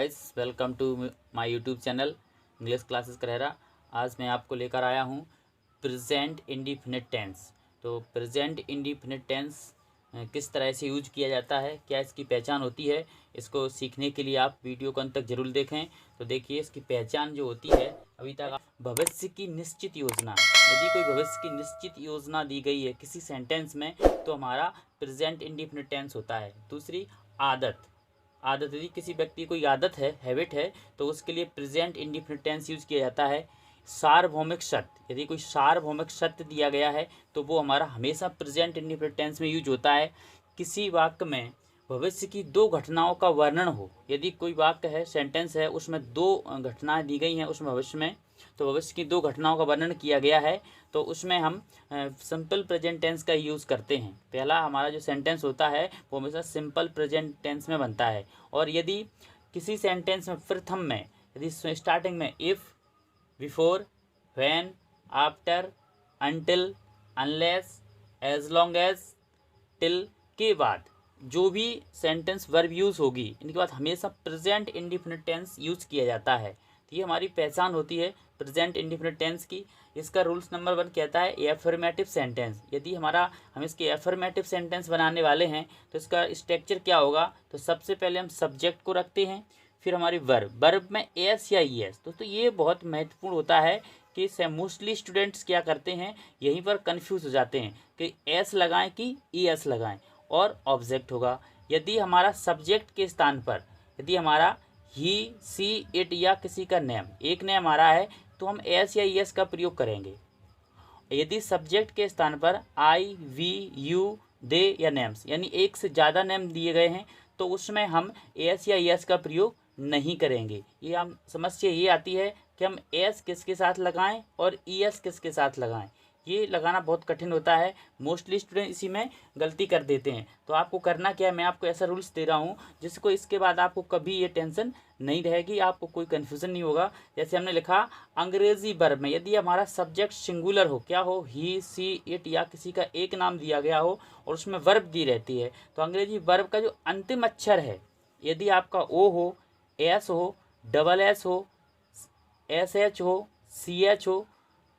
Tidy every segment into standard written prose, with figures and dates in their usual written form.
Guys, welcome to my YouTube channel English classes Karhara. आज मैं आपको लेकर आया हूँ प्रेजेंट इंडिफिनिट टेंस। तो प्रेजेंट इंडिफिनिट टेंस किस तरह से यूज किया जाता है, क्या इसकी पहचान होती है, इसको सीखने के लिए आप वीडियो को अंत तक जरूर देखें। तो देखिए, इसकी पहचान जो होती है, अभी तक भविष्य की निश्चित योजना, यदि कोई भविष्य की निश्चित योजना दी गई है किसी सेंटेंस में तो हमारा प्रेजेंट इंडिफिनिट टेंस होता है। दूसरी, आदत यदि किसी व्यक्ति को आदत है, हैबिट है, तो उसके लिए प्रेजेंट इंडिफिनिट टेंस यूज किया जाता है। सार्वभौमिक सत्य, यदि कोई सार्वभौमिक सत्य दिया गया है तो वो हमारा हमेशा प्रेजेंट इंडिफिनिट टेंस में यूज होता है। किसी वाक्य में भविष्य की दो घटनाओं का वर्णन हो, यदि कोई वाक्य है, सेंटेंस है, उसमें दो घटनाएं दी गई हैं उसमें भविष्य में, तो भविष्य की दो घटनाओं का वर्णन किया गया है, तो उसमें हम सिंपल प्रेजेंट टेंस का यूज़ करते हैं। पहला हमारा जो सेंटेंस होता है वो हमेशा सिंपल प्रेजेंट टेंस में बनता है। और यदि किसी सेंटेंस में प्रथम में, यदि स्टार्टिंग में if, before, when, after, until, unless, as long as, till के बाद जो भी सेंटेंस वर्ब यूज़ होगी, इनके बाद हमेशा प्रेजेंट इंडिफिनिट टेंस यूज किया जाता है। तो ये हमारी पहचान होती है प्रेजेंट इंडिफिनिट टेंस की। इसका रूल्स नंबर 1 कहता है एफर्मेटिव सेंटेंस। यदि हम इसके एफर्मेटिव सेंटेंस बनाने वाले हैं तो इसका स्ट्रक्चर क्या होगा, तो सबसे पहले हम सब्जेक्ट को रखते हैं, फिर हमारी वर्ब में एस या ई एस। तो ये बहुत महत्वपूर्ण होता है कि मोस्टली स्टूडेंट्स क्या करते हैं, यहीं पर कन्फ्यूज हो जाते हैं कि एस लगाएं कि ई एस लगाएं। और ऑब्जेक्ट होगा, यदि हमारा सब्जेक्ट के स्थान पर, यदि हमारा ही, सी, इट या किसी का नेम, एक नेम आ रहा है तो हम एस या एस का प्रयोग करेंगे। यदि सब्जेक्ट के स्थान पर आई, वी, यू, दे या नेम्स, यानी एक से ज़्यादा नेम दिए गए हैं, तो उसमें हम एस या एस का प्रयोग नहीं करेंगे। ये हम समस्या ये आती है कि हम एस किसके साथ लगाएं और ई एस किसके साथ लगाएं, ये लगाना बहुत कठिन होता है। मोस्टली स्टूडेंट इसी में गलती कर देते हैं। तो आपको करना क्या है, मैं आपको ऐसा रूल्स दे रहा हूँ जिसको इसके बाद आपको कभी ये टेंशन नहीं रहेगी, आपको कोई कन्फ्यूज़न नहीं होगा। जैसे हमने लिखा अंग्रेजी वर्ब में, यदि हमारा सब्जेक्ट सिंगुलर हो, क्या हो, ही, सी, इट या किसी का एक नाम दिया गया हो और उसमें वर्ब दी रहती है, तो अंग्रेजी वर्ब का जो अंतिम अक्षर है, यदि आपका ओ हो, एस हो, डबल एस हो, एस एच हो, सी एच हो,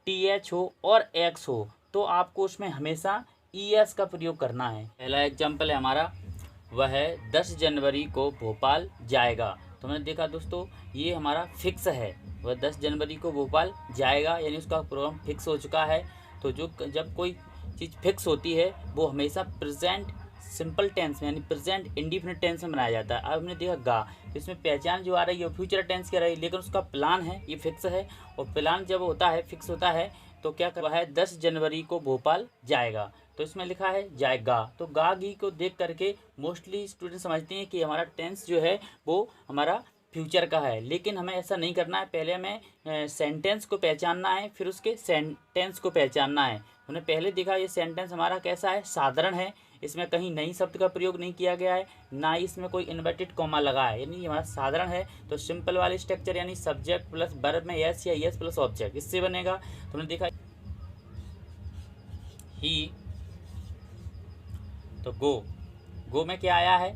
टी एच हो और एक्स हो, तो आपको उसमें हमेशा ई एस का प्रयोग करना है। पहला एग्जाम्पल है हमारा, वह है 10 जनवरी को भोपाल जाएगा। तो मैंने देखा दोस्तों, ये हमारा फिक्स है, वह 10 जनवरी को भोपाल जाएगा, यानी उसका प्रोग्राम फिक्स हो चुका है। तो जब कोई चीज़ फिक्स होती है वो हमेशा प्रेजेंट सिंपल टेंस में, यानी प्रेजेंट इंडिफिनिट टेंस में बनाया जाता है। अब हमने देखा गा, तो इसमें पहचान जो आ रही है वो फ्यूचर टेंस की आ रही है, लेकिन उसका प्लान है, ये फिक्स है। और प्लान जब होता है, फिक्स होता है, तो क्या कर रहा है, 10 जनवरी को भोपाल जाएगा, तो इसमें लिखा है जाएगा। तो गा गी को देख करके मोस्टली स्टूडेंट समझते हैं कि हमारा टेंस जो है वो हमारा फ्यूचर का है, लेकिन हमें ऐसा नहीं करना है। पहले हमें सेंटेंस को पहचानना है, फिर उसके सेंटेंस को पहचानना है। हमने पहले देखा ये सेंटेंस हमारा कैसा है, साधारण है, इसमें कहीं नई शब्द का प्रयोग नहीं किया गया है, ना ही इसमें कोई इन्वर्टेड कॉमा लगा है, यानी हमारा साधारण है। तो सिंपल वाली स्ट्रक्चर, यानी सब्जेक्ट प्लस वर्ब में एस या एस प्लस ऑब्जेक्ट, इससे बनेगा। तो हमने देखा ही, तो गो में क्या आया है,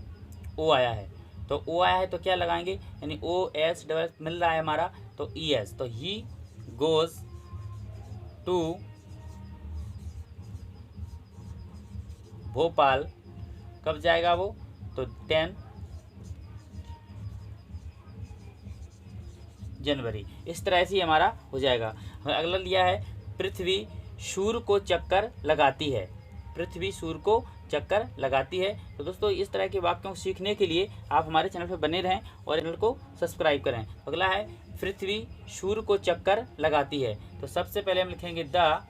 ओ आया है, तो ओ आया है तो क्या लगाएंगे, यानी ओ एस डबल मिल रहा है हमारा, तो ई एस। तो ही गोज टू भोपाल, कब जाएगा वो, तो 10 जनवरी। इस तरह से हमारा हो जाएगा। अगला लिया है, पृथ्वी सूर्य को चक्कर लगाती है, पृथ्वी सूर्य को चक्कर लगाती है। तो दोस्तों, इस तरह के वाक्यों को सीखने के लिए आप हमारे चैनल पर बने रहें और चैनल को सब्सक्राइब करें। अगला है, पृथ्वी सूर्य को चक्कर लगाती है। तो सबसे पहले हम लिखेंगे द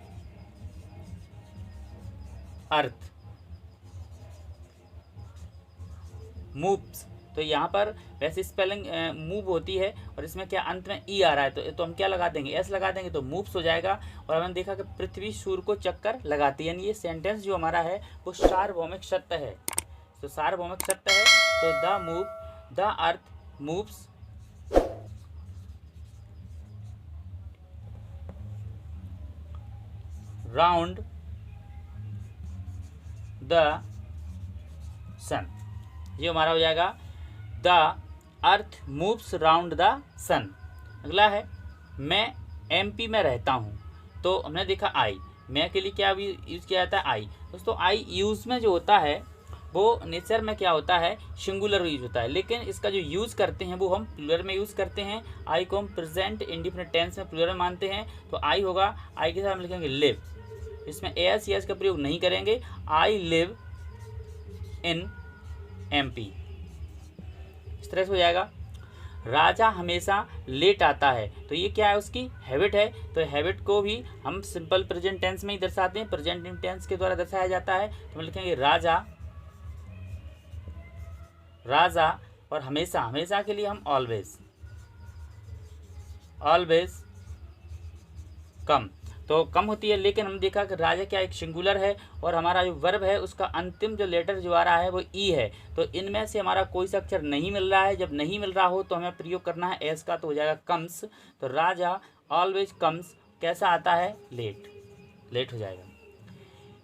अर्थ मूव्स। तो यहाँ पर वैसे स्पेलिंग मूव होती है और इसमें क्या अंत में ई आ रहा है, तो हम क्या लगा देंगे, एस लगा देंगे, तो मूव्स हो जाएगा। और हमने देखा कि पृथ्वी सूर्य को चक्कर लगाती है, यानी ये सेंटेंस जो हमारा है वो सार्वभौमिक सत्य है। तो सार्वभौमिक सत्य है, तो the earth moves round the sun, ये हमारा हो जाएगा the earth moves round the sun. अगला है मैं MP में रहता हूँ, तो हमने देखा आई, मैं के लिए क्या यूज़ किया जाता है आई। दोस्तों आई यूज़ में जो होता है वो नेचर में क्या होता है, सिंगुलर यूज होता है, लेकिन इसका जो यूज़ करते हैं वो हम प्लूरल में यूज़ करते हैं। आई को हम प्रेजेंट इंडिफिनिट टेंस में प्लूरल मानते हैं, तो आई होगा, आई के साथ हम लिखेंगे लिव, इसमें एस यस का प्रयोग नहीं करेंगे। आई लिव इन MP, इस तरह से हो जाएगा। राजा हमेशा लेट आता है, तो ये क्या है, उसकी हैबिट है, तो हैबिट को भी हम सिंपल प्रेजेंट टेंस में ही दर्शाते हैं, प्रेजेंट टेंस के द्वारा दर्शाया जाता है। तो हम लिखेंगे राजा, राजा, और हमेशा, हमेशा के लिए हम ऑलवेज, ऑलवेज कम, तो कम होती है, लेकिन हम देखा कि राजा क्या एक सिंगुलर है और हमारा जो वर्ब है उसका अंतिम जो लेटर जो आ रहा है वो ई है, तो इनमें से हमारा कोई सा अक्षर नहीं मिल रहा है। जब नहीं मिल रहा हो तो हमें प्रयोग करना है एस का, तो हो जाएगा कम्स। तो राजा ऑलवेज कम्स, कैसा आता है, लेट, लेट हो जाएगा।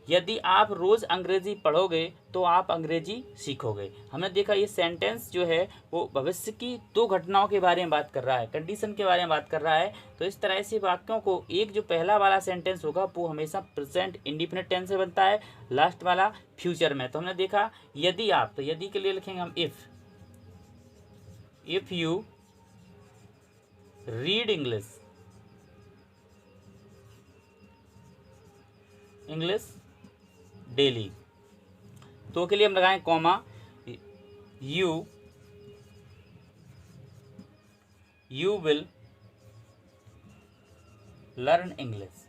यदि आप रोज़ अंग्रेजी पढ़ोगे तो आप अंग्रेजी सीखोगे। हमने देखा ये सेंटेंस जो है वो भविष्य की 2 घटनाओं के बारे में बात कर रहा है, कंडीशन के बारे में बात कर रहा है। तो इस तरह से वाक्यों को, एक जो पहला वाला सेंटेंस होगा वो हमेशा प्रेजेंट इंडिफिनिट टेंस से बनता है, लास्ट वाला फ्यूचर में। तो हमने देखा यदि आप, तो यदि के लिए लिखेंगे हम if you read English daily, तो के लिए हम लगाएं comma, you will learn English,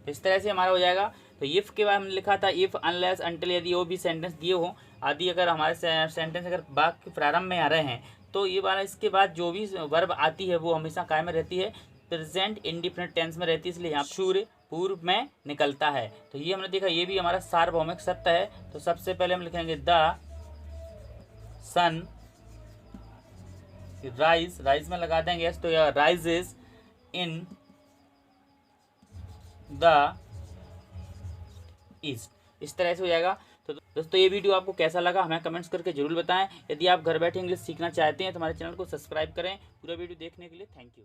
इस तरह से हमारा हो जाएगा। तो इफ के बाद हमने लिखा था इफ, अनलेस, अनटिल, यदि वो भी सेंटेंस दिए हो आदि, अगर हमारे सेंटेंस अगर वाक्य प्रारंभ में आ रहे हैं तो ये वाला, इसके बाद जो भी वर्ब आती है वो हमेशा काय में रहती है, प्रेजेंट इंडिफिनिट टेंस में रहती है, इसलिए यहाँ सूर्य पूर्व में निकलता है। तो ये हमने देखा ये भी हमारा सार्वभौमिक सत्य है। तो सबसे पहले हम लिखेंगे द सन राइज, राइज में लगा देंगे यस, तो यह राइजेस इन द ईस्ट, इस तरह से हो जाएगा। तो दोस्तों ये वीडियो आपको कैसा लगा हमें कमेंट्स करके जरूर बताएं। यदि आप घर बैठे इंग्लिश सीखना चाहते हैं तो हमारे चैनल को सब्सक्राइब करें। पूरा वीडियो देखने के लिए थैंक यू।